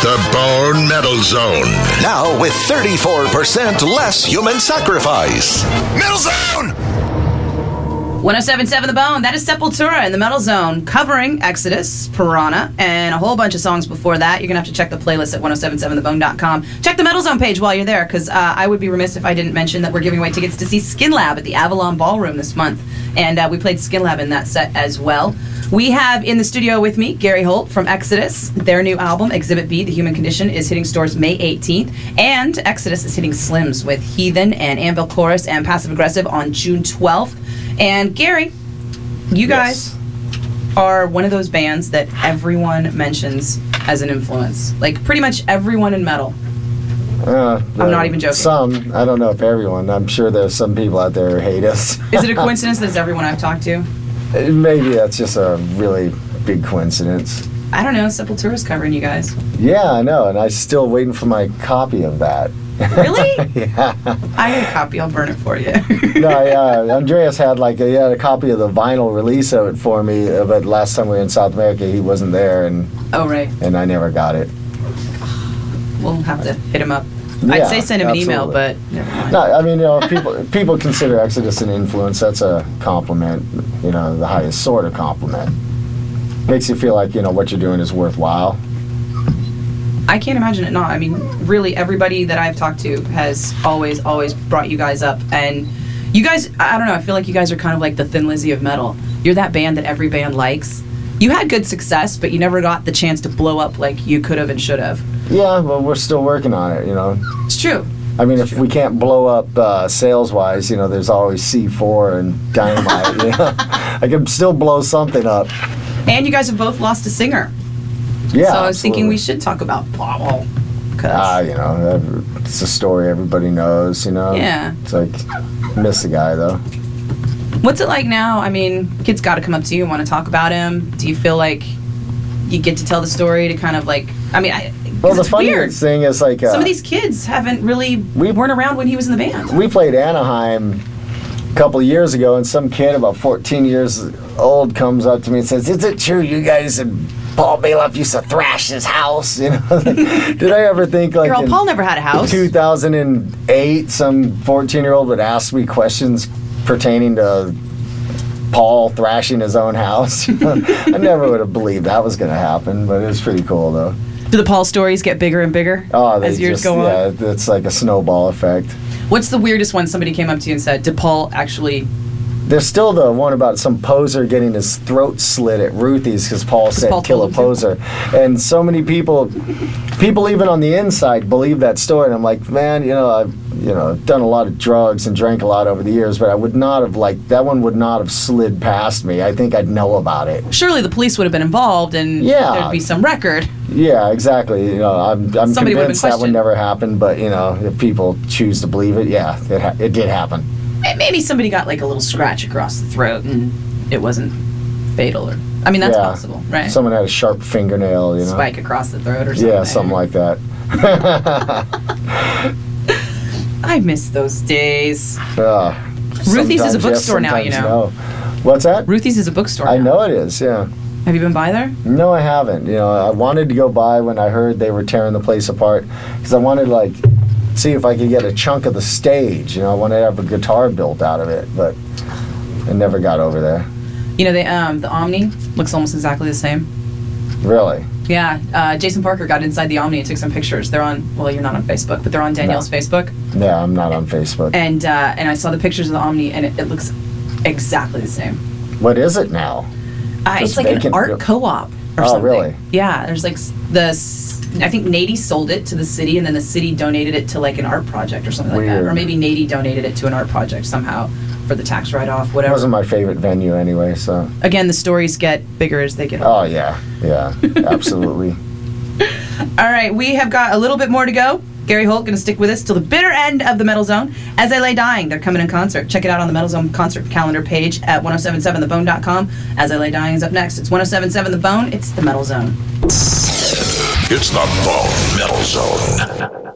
The Bone Metal Zone. Now with 34% less human sacrifice. Metal Zone! 107.7 The Bone, that is Sepultura in the Metal Zone, covering Exodus, Piranha, and a whole bunch of songs before that. You're going to have to check the playlist at 1077thebone.com. Check the Metal Zone page while you're there, because I would be remiss if I didn't mention that we're giving away tickets to see Skin Lab at the Avalon Ballroom this month. And we played Skin Lab in that set as well. We have in the studio with me Gary Holt from Exodus. Their new album, Exhibit B, The Human Condition, is hitting stores May 18th. And Exodus is hitting Slims with Heathen and Anvil Chorus and Passive Aggressive on June 12th. And Gary, you guys are one of those bands that everyone mentions as an influence. Like pretty much everyone in metal. I'm not even joking. Some, I don't know if everyone. I'm sure there's some people out there who hate us. Is it a coincidence that it's everyone I've talked to? Maybe that's just a really big coincidence. I don't know. Sepultura's covering you guys. Yeah, I know, and I'm still waiting for my copy of that. Really? Yeah. I had a copy. I'll burn it for you. No, yeah. Andreas had a copy of the vinyl release of it for me, but last time we were in South America, he wasn't there, and oh right. And I never got it. We'll have to hit him up. Yeah, I'd say send him an email, absolutely. but never mind. No, I mean, people consider Exodus an influence. That's a compliment, the highest sort of compliment. Makes you feel like, what you're doing is worthwhile. I can't imagine it not. I mean, really, everybody that I've talked to has always brought you guys up. And you guys, I don't know, I feel like you guys are kind of like the Thin Lizzy of metal. You're that band that every band likes. You had good success, but you never got the chance to blow up like you could have and should have. Yeah, well, we're still working on it, It's true. I mean, if we can't blow up sales-wise, there's always C4 and Dynamite, I can still blow something up. And you guys have both lost a singer. Yeah, so I was thinking we should talk about Paul. It's a story everybody knows, Yeah. It's like, miss the guy, though. What's it like now? I mean, kids got to come up to you and want to talk about him. Do you feel like you get to tell the story to kind of like, well, the funniest thing is like... some of these kids weren't around when he was in the band. We played Anaheim a couple of years ago, and some kid about 14 years old comes up to me and says, "Is it true you guys and Paul Bailoff used to thrash his house?" Did I ever think like Girl, Paul never had a house. 2008, some 14-year-old would ask me questions pertaining to Paul thrashing his own house? I never would have believed that was going to happen, but it was pretty cool though. Do the Paul stories get bigger and bigger as years go on? Yeah, it's like a snowball effect. What's the weirdest one somebody came up to you and said, did Paul actually... There's still the one about some poser getting his throat slit at Ruthie's because Paul said kill a poser. And so many people even on the inside believe that story. And I'm like, man, I've done a lot of drugs and drank a lot over the years, but I would not have, that one would not have slid past me. I think I'd know about it. Surely the police would have been involved and there'd be some record. Yeah, exactly. I'm convinced that would never happen, but, if people choose to believe it, yeah, it did happen. Maybe somebody got like a little scratch across the throat and it wasn't fatal. That's possible, right? Someone had a sharp fingernail, Spike across the throat or something. Yeah, something like that. I miss those days. Ruthie's is a bookstore now, No. What's that? Ruthie's is a bookstore now. I know it is, yeah. Have you been by there? No, I haven't. I wanted to go by when I heard they were tearing the place apart because I wanted see if I could get a chunk of the stage. I wanted to have a guitar built out of it, but I never got over there. The Omni looks almost exactly the same. Really? Yeah. Jason Parker got inside the Omni and took some pictures. They're on, well, you're not on Facebook, but they're on Danielle's Facebook. Yeah, I'm not on Facebook. And I saw the pictures of the Omni, and it looks exactly the same. What is it now? It's like an art co-op or something. Oh, really? Yeah, there's I think Nady sold it to the city, and then the city donated it to like an art project or something like that. Or maybe Nady donated it to an art project somehow for the tax write-off, whatever. It wasn't my favorite venue anyway, so. Again, the stories get bigger as they get older. Oh, yeah, absolutely. All right, we have got a little bit more to go. Gary Holt going to stick with us till the bitter end of the Metal Zone. As I Lay Dying, they're coming in concert. Check it out on the Metal Zone concert calendar page at 1077thebone.com. As I Lay Dying is up next. It's 1077 The Bone. It's the Metal Zone. It's the Bone Metal Zone.